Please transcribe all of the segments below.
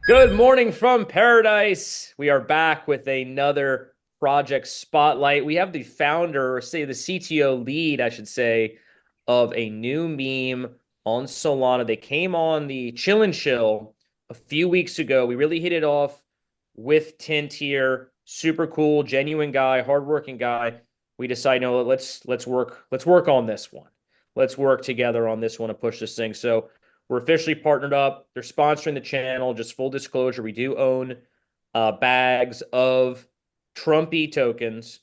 Good morning from paradise. We are back with another project spotlight. We have the founder, or say the CTO lead, I should say, of a new meme on Solana. They came on the Chill and Chill a few weeks ago. We really hit it off with Tint here. Super cool, genuine guy, hardworking guy. We decided, no, let's work on this one. Let's work together on this one to push this thing. So we're officially partnered up. They're sponsoring the channel. Just full disclosure, we do own bags of TRUMPE tokens,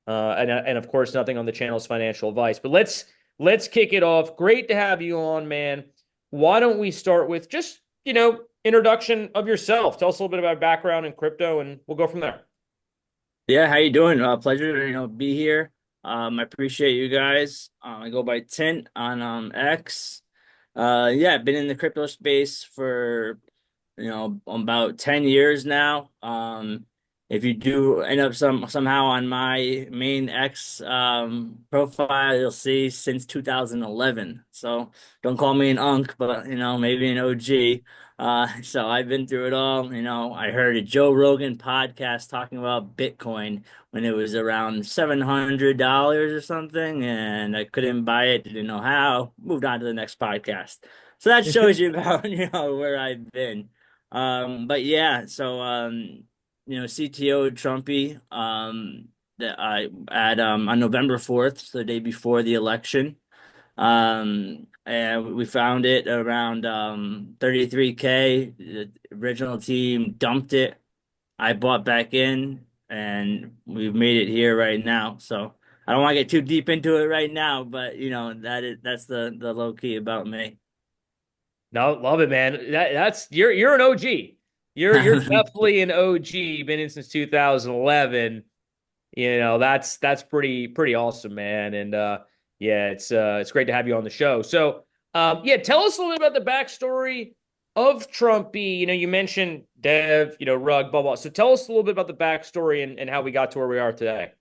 and of course, nothing on the channel's financial advice. But let's kick it off. Great to have you on, man. Why don't we start with just introduction of yourself? Tell us a little bit about background in crypto, and we'll go from there. Yeah, how you doing? Pleasure to be here. I appreciate you guys. I go by Tint on X. Yeah, I've been in the crypto space for about 10 years now. If you do end up somehow on my main X profile, you'll see since 2011. So don't call me an unk, but maybe an OG. So I've been through it all. I heard a Joe Rogan podcast talking about Bitcoin when it was around $700 or something, and I couldn't buy it, didn't know how. Moved on to the next podcast. So that shows you about where I've been. But yeah, so CTO Trumpy, that I at on November 4th, so the day before the election. And we found it around 33K. The original team dumped it. I bought back in, and we've made it here right now. So I don't want to get too deep into it right now, but that's the low key about me. No, love it, man. That's you're an OG. You're definitely an OG. Been in since 2011. That's pretty awesome, man. And yeah, it's great to have you on the show. So yeah, tell us a little bit about the backstory of Trumpy. You mentioned Dev, Rug, blah blah. So tell us a little bit about the backstory and how we got to where we are today.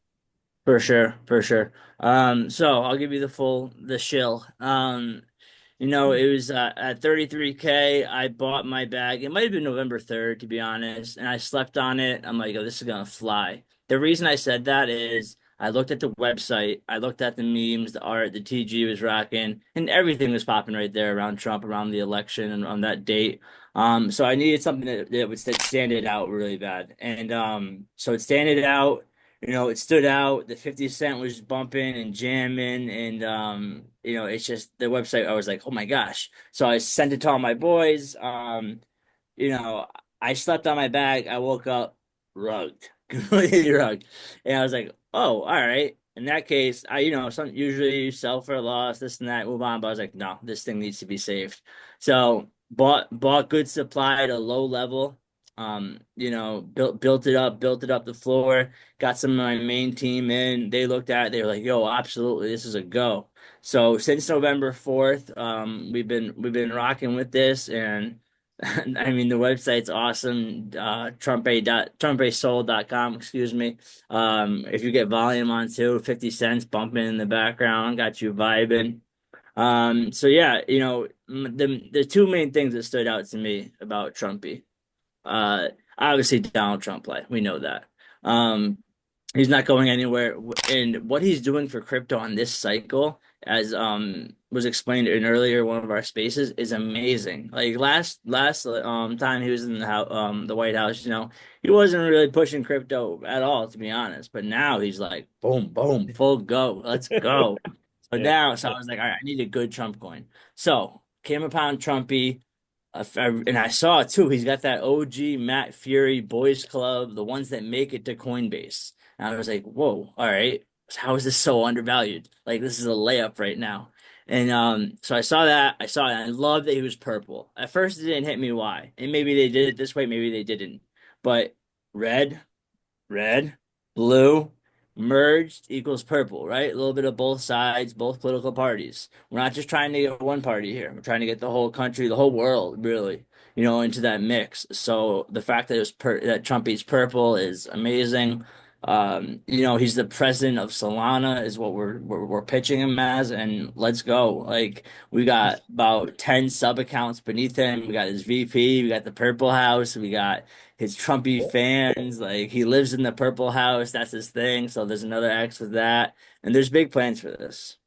For sure, for sure. So I'll give you the shill. It was at 33K. I bought my bag. It might have been November 3rd, to be honest, and I slept on it. I'm like, oh, this is gonna fly. The reason I said that is I looked at the website, I looked at the memes, the art, the TG was rocking, and everything was popping right there around Trump, around the election, and on that date. So I needed something that would stand it out really bad, and so it standed out. It stood out. The 50 Cent was bumping and jamming, and it's just the website. I was like, oh my gosh! So I sent it to all my boys. You know, I slept on my bag. I woke up rugged, completely rugged, and I was like, oh, all right. In that case, some usually you sell for a loss, this and that, move on. But I was like, no, this thing needs to be saved. So bought good supply at a low level. Built it up the floor, got some of my main team in. They looked at it, they were like, yo, absolutely, this is a go. So since November 4th, we've been rocking with this, and I mean the website's awesome. Trumpesold.com, excuse me. If you get volume on too, 50 cents bumping in the background, got you vibing. So yeah, the two main things that stood out to me about Trumpy. Uh, Obviously Donald Trump play. We know that. Um, he's not going anywhere, and what he's doing for crypto on this cycle, as was explained in earlier one of our spaces, is amazing. Like last time he was in the White House, he wasn't really pushing crypto at all, to be honest. But now he's like, boom, boom, full go, let's go. Yeah. So I was like, all right, I need a good Trump coin. So came upon Trumpy. And I saw it too. He's got that OG Matt Fury Boys Club, the ones that make it to Coinbase. And I was like, whoa, all right. How is this so undervalued? Like this is a layup right now. And so I saw that. I saw it. And I love that he was purple. At first, it didn't hit me why. And maybe they did it this way, maybe they didn't. But red, red, blue, merged equals purple, right? A little bit of both sides, both political parties. We're not just trying to get one party here. We're trying to get the whole country, the whole world, really, into that mix. So the fact that that Trumpy's purple is amazing. He's the president of Solana, is what we're pitching him as, and let's go. Like we got about 10 sub accounts beneath him. We got his VP, we got the Purple House, we got his Trumpy fans. Like he lives in the Purple House, that's his thing. So there's another X with that, and there's big plans for this.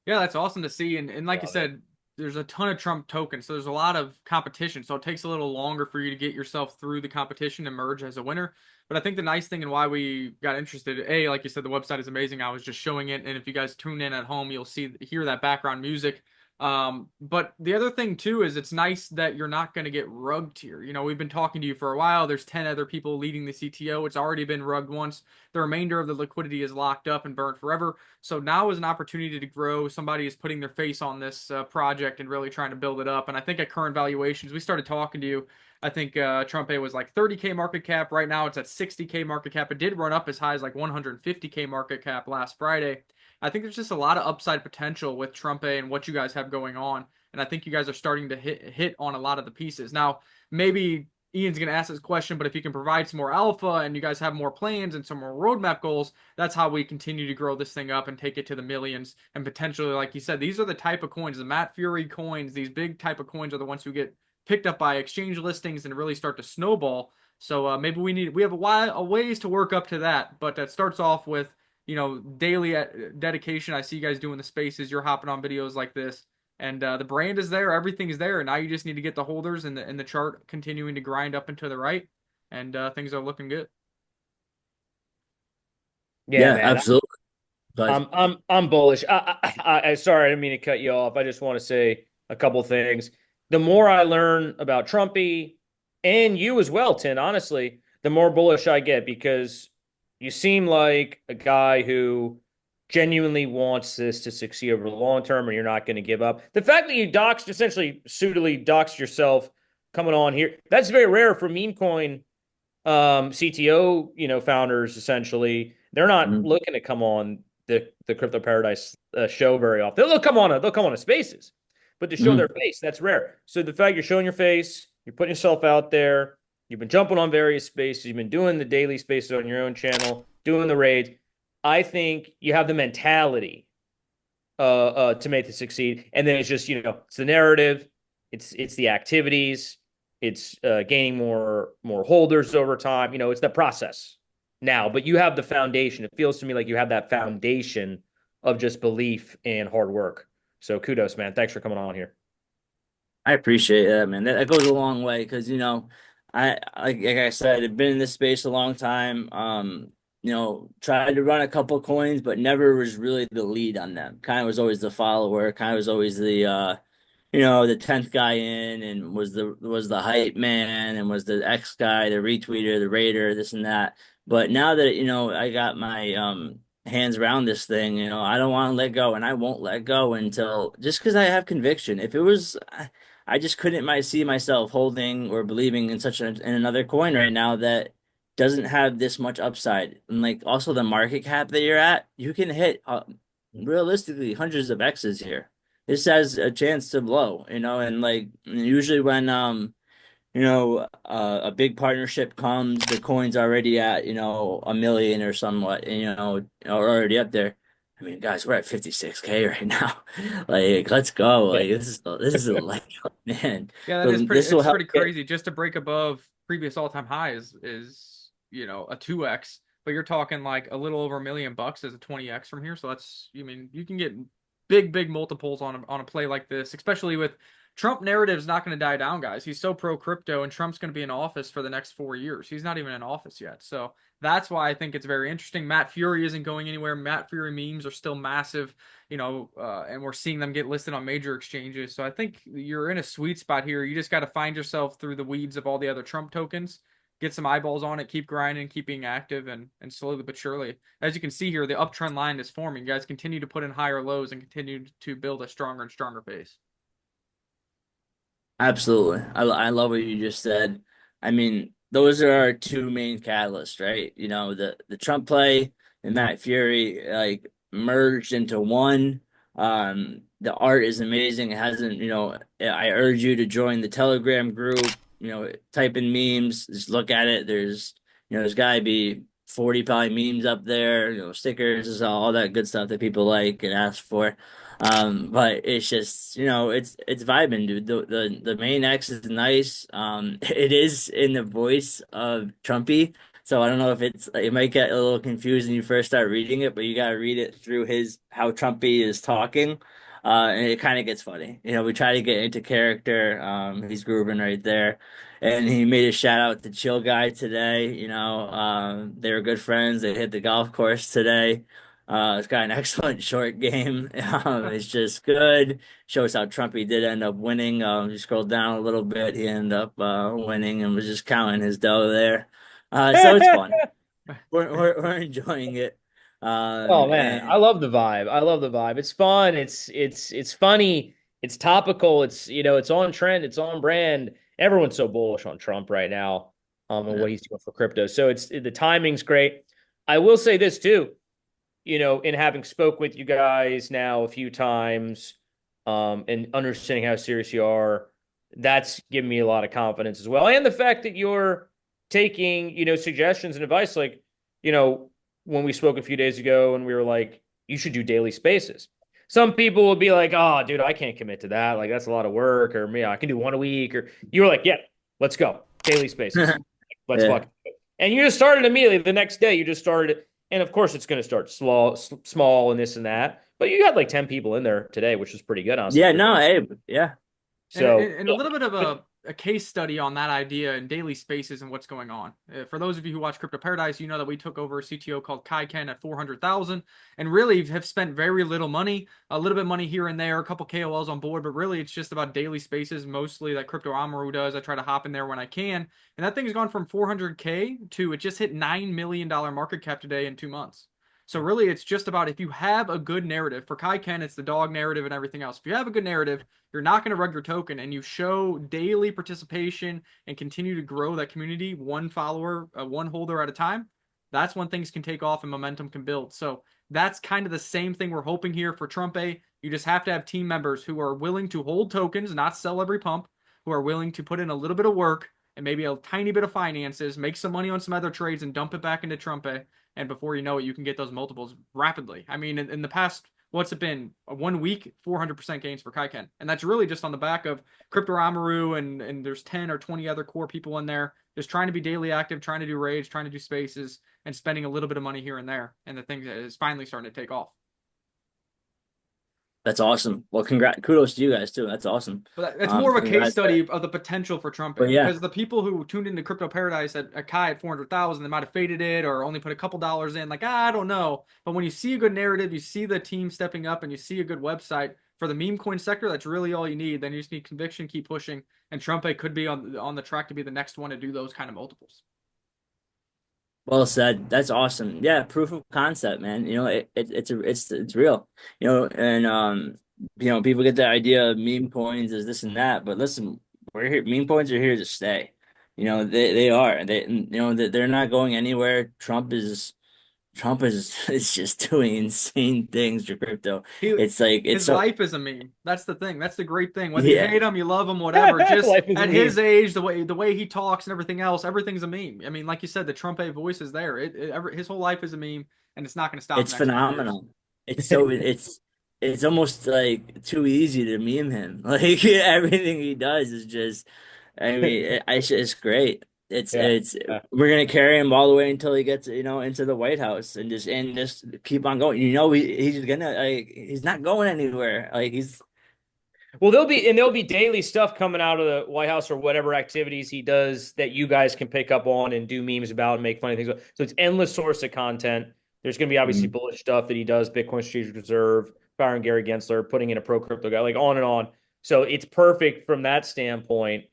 Yeah, that's awesome to see. And like you Love it. said, there's a ton of Trump tokens, so there's a lot of competition. So it takes a little longer for you to get yourself through the competition and merge as a winner. But I think the nice thing and why we got interested, A, like you said, the website is amazing. I was just showing it, and if you guys tune in at home, you'll hear that background music. But the other thing too is it's nice that you're not going to get rugged here. We've been talking to you for a while. There's 10 other people leading the CTO. It's already been rugged once. The remainder of the liquidity is locked up and burned forever. So now is an opportunity to grow. Somebody is putting their face on this project and really trying to build it up. And I think at current valuations, we started talking to you. I think TRUMPE was like 30K market cap. Right now it's at 60K market cap. It did run up as high as like 150K market cap last Friday. I think there's just a lot of upside potential with TRUMPE and what you guys have going on. And I think you guys are starting to hit on a lot of the pieces. Now, maybe Ian's going to ask this question, but if you can provide some more alpha and you guys have more plans and some more roadmap goals, that's how we continue to grow this thing up and take it to the millions. And potentially, like you said, these are the type of coins, the Matt Fury coins, these big type of coins are the ones who get picked up by exchange listings and really start to snowball. So maybe we have a ways to work up to that, but that starts off with daily dedication. I see you guys doing the spaces. You're hopping on videos like this, and the brand is there. Everything is there. And now you just need to get the holders and the chart continuing to grind up and to the right, and things are looking good. Yeah, Yeah, man. absolutely. But I'm bullish. Sorry, I didn't mean to cut you off. I just want to say a couple things. The more I learn about Trumpy and you as well, Tin, honestly, the more bullish I get because you seem like a guy who genuinely wants this to succeed over the long term, and you're not going to give up. The fact that you doxed, essentially, suitably doxed yourself coming on here, that's very rare for meme coin CTO, founders essentially. They're not mhm, looking to come on the Crypto Paradise show very often. They'll come on to Spaces, but to show their mhm. face, that's rare. So the fact you're showing your face, you're putting yourself out there, you've been jumping on various spaces, you've been doing the daily spaces on your own channel, doing the raids. I think you have the mentality to make it succeed, and then it's just it's the narrative, it's the activities, it's gaining more holders over time. It's the process now, but you have the foundation. It feels to me like you have that foundation of just belief and hard work. So kudos, man. Thanks for coming on here. I appreciate that, man. That goes a long way because I like I said, I've been in this space a long time. Tried to run a couple coins, but never was really the lead on them. Kind of was always the follower. Kind of was always the 10th guy in, and was the hype man, and was the X guy, the retweeter, the raider, this and that. But now that I got my hands around this thing, I don't want to let go, and I won't let go until just because I have conviction. If it was, I just couldn't see myself holding or believing in in another coin right now that doesn't have this much upside. And like also the market cap that you're at, you can hit realistically hundreds of X's here. This has a chance to blow, and like usually when a big partnership comes, the coin's already at, a million or somewhat, and, or already up there. I mean, guys, we're at 56K right now. Like, let's go. Yeah. Like, this is a leg up, man. Yeah, that So is pretty. this will It's help pretty get crazy. Just to break above previous all-time highs is a 2x, but you're talking like a little over $1 million as a 20x from here. So you can get big multiples on a play like this, especially with Trump narrative's not going to die down, guys. He's so pro crypto, and Trump's going to be in office for the next 4 years. He's not even in office yet. So that's why I think it's very interesting. Matt Fury isn't going anywhere. Matt Fury memes are still massive, and we're seeing them get listed on major exchanges. So I think you're in a sweet spot here. You just got to find yourself through the weeds of all the other Trump tokens, get some eyeballs on it, keep grinding, keep being active, and slowly but surely, as you can see here, the uptrend line is forming. You guys continue to put in higher lows and continue to build a stronger and stronger base. absolutely. I love what you just said. I mean, those are our two main catalysts, right? The Trump play and Matt Fury like merged into one. The art is amazing. It hasn't, I urge you to join the Telegram group, type in memes, just look at it. There's gotta be 40 probably memes up there, stickers, all that good stuff that people like and ask for. But it's just, it's vibing, dude. The main X is nice. It is in the voice of Trumpy. So I don't know if it might get a little confused when you first start reading it, but you gotta read it through his how Trumpy is talking. And it kind of gets funny. We try to get into character. He's grooving right there. And he made a shout out to Chill Guy today. They were good friends. They hit the golf course today. It's got an excellent short game. It's just good. Shows how Trumpy did end up winning. You scroll down a little bit, he ended up winning and was just counting his dough there. So it's fun. We're enjoying it. Oh man, I And love the vibe. I love the vibe. It's fun. It's funny. It's topical. It's on trend. It's on brand. Everyone's so bullish on Trump right now, and yeah, what he's doing for crypto. So the timing's great. I will say this too, in having spoke with you guys now a few times, and understanding how serious you are, that's given me a lot of confidence as well. And the fact that you're taking, suggestions and advice, like, you know, when we spoke a few days ago and we were like, you should do daily spaces. Some people will be like, oh, dude, I can't commit to that. Like, that's a lot of work, or me, I can do one a week. Or you were like, yeah, let's go. Daily spaces. Let's yeah. fuck. And you just started immediately the next day. You just started, and of course, it's going to start small, and this and that. But you got like 10 people in there today, which is pretty good, honestly. Yeah, no, hey, yeah. And, So, and a little bit of a case study on that idea in daily spaces and what's going on. For those of you who watch Crypto Paradise, you know that we took over a CTO called Kai Ken at 400,000 and really have spent very little money, a little bit of money here and there, a couple KOLs on board, but really it's just about daily spaces mostly that Crypto Amaru does. I try to hop in there when I can. And that thing's gone from 400K to it just hit $9 million market cap today in 2 months. So really, it's just about if you have a good narrative. For Kai Ken, it's the dog narrative and everything else. If you have a good narrative, you're not going to rug your token and you show daily participation and continue to grow that community one follower, one holder at a time, that's when things can take off and momentum can build. So that's kind of the same thing we're hoping here for TRUMPE. You just have to have team members who are willing to hold tokens, not sell every pump, who are willing to put in a little bit of work and maybe a tiny bit of finances, make some money on some other trades and dump it back into TRUMPE. And before you know it, you can get those multiples rapidly. I mean, in the past, what's it been? 1 week, 400% gains for Kaiken. And that's really just on the back of Crypto Amaru and there's 10 or 20 other core people in there just trying to be daily active, trying to do raids, trying to do spaces, and spending a little bit of money here and there. And the thing is finally starting to take off. That's awesome. Well, kudos to you guys too. That's awesome. But it's more of a case Congrats. study of the potential for But Trumpet yeah, because the people who tuned into Crypto Paradise at Kai at 400,000, they might have faded it or only put a couple dollars in. Like, I don't know. But when you see a good narrative, you see the team stepping up, and you see a good website for the meme coin sector, that's really all you need. Then you just need conviction, keep pushing, and Trumpet could be on the track to be the next one to do those kind of multiples. well said. That's awesome. Yeah, proof of concept, man. It's real. And people get the idea of meme coins as this and that, but listen, we're here. Meme coins are here to stay. They are. They're not going anywhere. Trump is just doing insane things for crypto. He It's like it's his so life is a meme. That's the thing. That's the great thing. Whether you yeah. hate him, you love him, whatever. Just life is a at meme. his age, the way he talks and everything else, everything's a meme. I mean, like you said, the Trump A voice is there. His whole life is a meme, and it's not going to stop in It's the next 5 years. phenomenal. It's almost like too easy to meme him. Like everything he does is just I mean, it's great. Yeah. It's Yeah. we're gonna carry him all the way until he gets, into the White House and just keep on going. He's gonna he's not going anywhere. Like he's Well, there'll be daily stuff coming out of the White House or whatever activities he does that you guys can pick up on and do memes about and make funny things about. So it's endless source of content. There's going to be obviously mm, bullish stuff that he does, Bitcoin Strategic Reserve, firing Gary Gensler, putting in a pro crypto guy, like on and on. So it's perfect from that standpoint.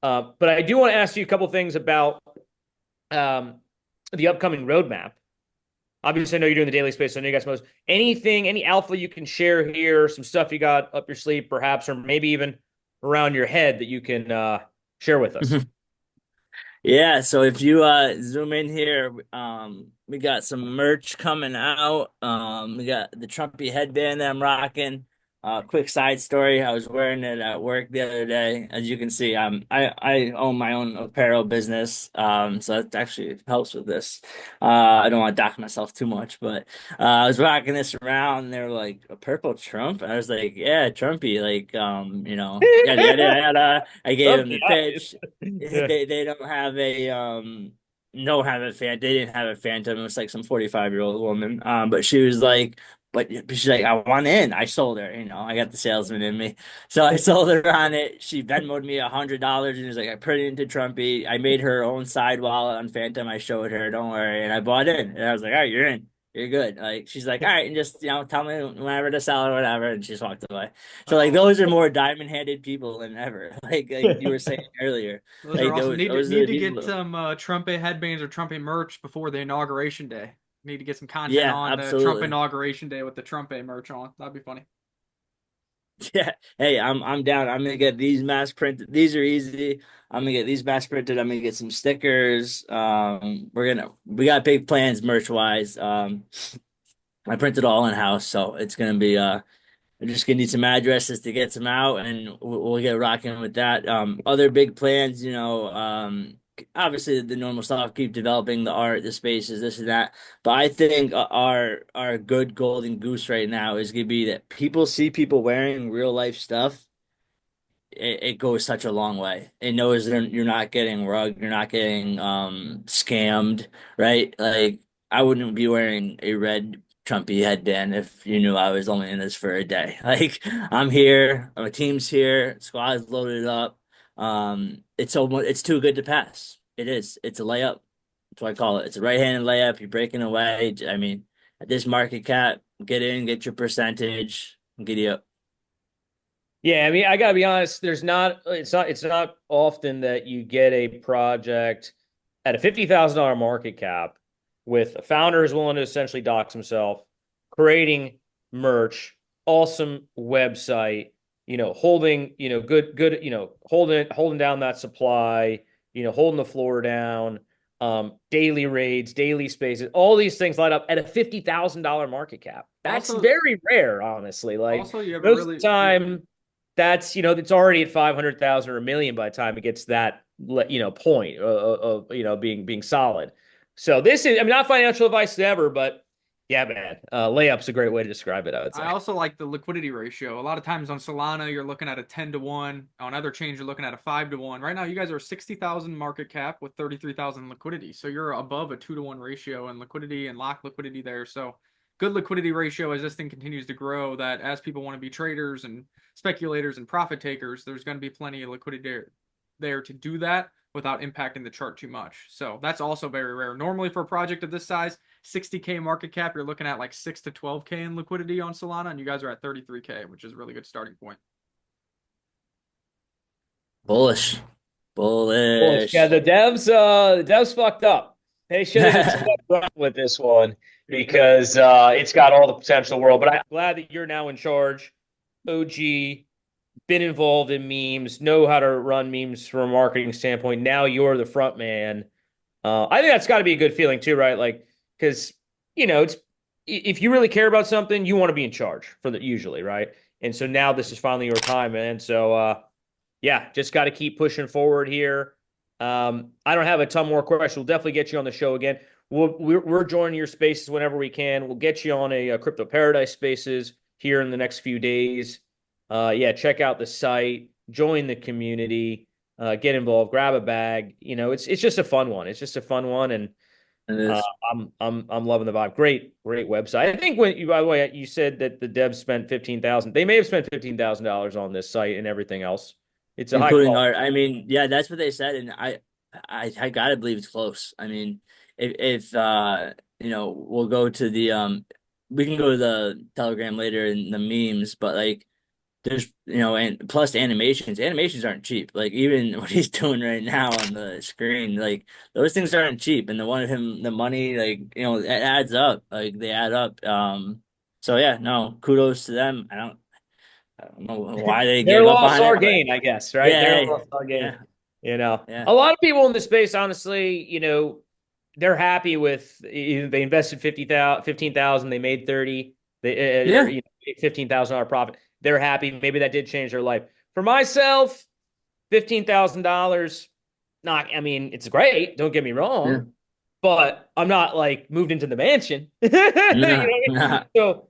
But I do want to ask you a couple things about um, the upcoming roadmap. Obviously, I know you're doing the daily space. So I know you guys most anything, any alpha you can share here, some stuff you got up your sleeve, perhaps, or maybe even around your head that you can share with us. yeah. So if you zoom in here, we got some merch coming out. We got the Trumpy headband that I'm rocking. Quick side story. I was wearing it at work the other day. As you can see, I own my own apparel business. So that actually helps with this. I don't want to dock myself too much, but I was rocking this around and they were like a purple Trump. I was like, yeah, Trumpy, like yada yada yada. I gave him Trumpy, the obvious. pitch. Yeah. They don't have a no have a fan. They didn't have a phantom. It was like some 45-year-old woman. But she was like, but she's like, I want in. I sold her, I got the salesman in me. So I sold her on it. She Venmoed me $100 and was like, I put it into Trumpy. I made her own side wallet on Phantom. I showed her, don't worry. And I bought in. And I was like, all right, you're in. You're good. Like she's like, all right, and just tell me whenever to sell or whatever. And she just walked away. So like Oh, those are more diamond-handed people than ever. Like you were saying earlier. those are Like awesome. those are Need the to get people. some Trump headbands or Trump merch before the inauguration day. Need to get some content Yeah, on the Trump absolutely. inauguration day with the Trump merch on. That'd be funny. Yeah. Hey, I'm down. I'm gonna get these mass printed. These are easy. I'm gonna get these mass printed. I'm gonna get some stickers. We got big plans merch wise. I printed all in house, so it's gonna be we're just gonna need some addresses to get some out, and we'll get rocking with that. Other big plans, obviously the normal stuff, keep developing the art, the spaces, this and that. But I think our good golden goose right now is gonna be that people see people wearing real life stuff, it goes such a long way. It knows that you're not getting rugged, you're not getting scammed, right? Like I wouldn't be wearing a red Trumpy headband if you knew I was only in this for a day. Like I'm here, my team's here, squad's loaded up. It's too good to pass. It is. It's a layup. That's what I call it. It's a right-handed layup. You're breaking away. I mean, at this market cap, get in, get your percentage, giddy up. Yeah, I mean, I gotta be honest, it's not often that you get a project at a $50,000 market cap with a founder who's willing to essentially dox himself, creating merch, awesome website, holding, good, holding down that supply, holding the floor down, daily raids, daily spaces, all these things light up at a $50,000 market cap. That's Also, very rare, honestly. Like you have a most of the really time, that's it's already at 500,000 or a million by the time it gets that point of being solid. So this is, I mean, not financial advice ever, but yeah, man, layup's a great way to describe it, I would I say. also like the liquidity ratio. A lot of times on Solana, you're looking at a 10-to-1. On other chains, you're looking at a 5-to-1. Right now, you guys are 60,000 market cap with 33,000 liquidity. So you're above a 2-to-1 ratio in liquidity and lock liquidity there. So good liquidity ratio as this thing continues to grow, that as people want to be traders and speculators and profit takers, there's going to be plenty of liquidity there to do that without impacting the chart too much. So that's also very rare. Normally for a project of this size, 60K market cap, you're looking at like 6 to 12K in liquidity on Solana, and you guys are at 33K, which is a really good starting point. Bullish. Well, yeah, Bullish. the devs fucked up. They should have just kept running with this one because it's got all the potential in the world. But I'm glad that you're now in charge. OG, been involved in memes, know how to run memes from a marketing standpoint. Now you're the front man. I think that's got to be a good feeling too, right? Like, because it's if you really care about something, you want to be in charge for the usually, right? And so now this is finally your time, man. So yeah, just got to keep pushing forward here. I don't have a ton more questions. We'll definitely get you on the show again. We're joining your spaces whenever we can. We'll get you on a crypto paradise spaces here in the next few days. Yeah, check out the site, join the community, get involved, grab a bag. It's just a fun one. It's just a fun one, and It uh, is. I'm loving the vibe. Great website. I think when you by the way you said that the devs spent 15,000. They may have spent $15,000 on this site and everything else. It's a high Including quality. art. I mean, yeah, that's what they said, and I gotta believe it's close. I mean, if we'll go to the we can go to the Telegram later and the memes, but like there's and plus animations. Animations aren't cheap. Like even what he's doing right now on the screen, like those things aren't cheap. And the one of him, the money, like it adds up. Like they add up. So yeah, no, kudos to them. I don't know why they Their gave up loss, on our it, but gain, I guess, right? yeah, Their hey, loss, our gain. yeah, A yeah, lot of people in the space, honestly, they're happy with they invested 15,000, they made 30, they or yeah. $15,000 profit. they're happy. Maybe that did change their life. For myself, $15,000, not, I mean, it's great. Don't get me Yeah. wrong, but I'm not like moved into the mansion. You know what I Nah, mean? nah. So,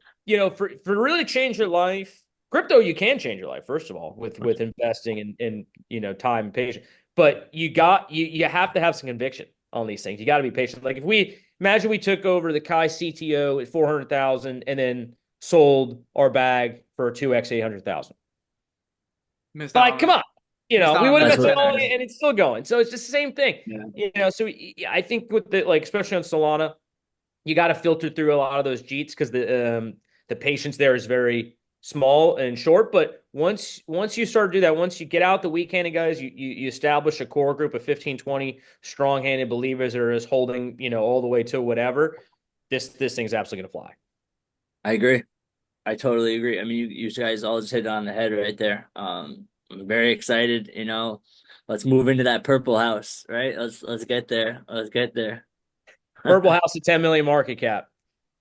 for really change your life, crypto, you can change your life, first of all, with investing and time and patience. But you have to have some conviction on these things. You got to be patient. Like if we imagine we took over the Kai CTO at 400,000 and then sold our bag for 2x 800,000. Missed out Like, on come the on. missed out We on would the have That's invested what. all 10x. and it's still going. So it's just the same thing. Yeah. So I think with the like, especially on Solana, you got to filter through a lot of those JEETs because the patience there is very small and short. But once you start to do that, once you get out the weak-handed guys, you establish a core group of 15, 20 strong-handed believers that are just holding, all the way to whatever. This thing's absolutely gonna fly. I agree. I totally agree. I mean, you guys all just hit it on the head right there. I'm very excited. Let's move into that purple house, right? Let's get there. Let's get there. Purple House at 10 million market cap.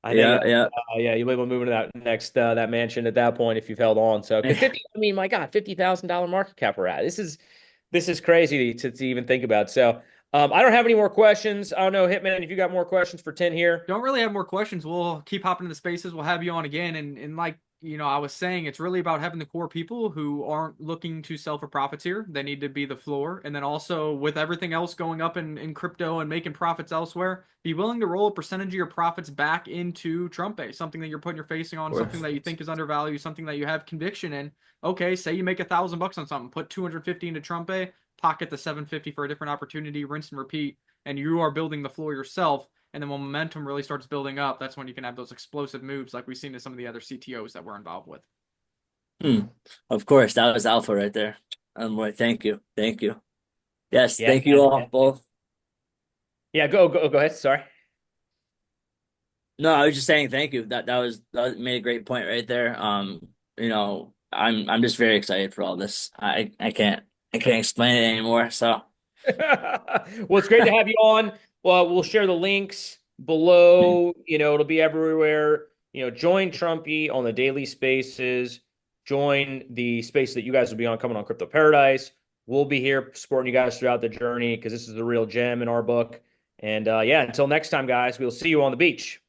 I know Yeah, yeah. yeah, you'll be able to move into that next that mansion at that point if you've held on. So because 50, I mean, my God, $50,000 market cap we're at. This is crazy to even think about. So I don't have any more questions. I don't know, Hitman, if you got more questions for 10 here. Don't really have more questions. We'll keep hopping into spaces. We'll have you on again. And like, I was saying, it's really about having the core people who aren't looking to sell for profits here. They need to be the floor. And then also with everything else going up in crypto and making profits elsewhere, be willing to roll a percentage of your profits back into TRUMPE, something that you're putting your facing on, Of something course. that you think is undervalued, something that you have conviction in. Okay, say you make $1,000 on something, put 250 into TRUMPE, pocket the 750 for a different opportunity, rinse and repeat, and you are building the floor yourself. And then when momentum really starts building up, that's when you can have those explosive moves like we've seen to some of the other CTOs that we're involved with. Of course, that was alpha right there. Boy, thank you. Thank you. Yes, Yeah, thank you man. all both. Yeah, go ahead. Sorry. No, I was just saying thank you. That made a great point right there. I'm just very excited for all this. I can't explain it anymore. So Well, it's great to have you on. Well, we'll share the links below. It'll be everywhere. Join Trumpy on the daily spaces. Join the space that you guys will be on coming on Crypto Paradise. We'll be here supporting you guys throughout the journey because this is the real gem in our book. And yeah, until next time, guys, we'll see you on the beach.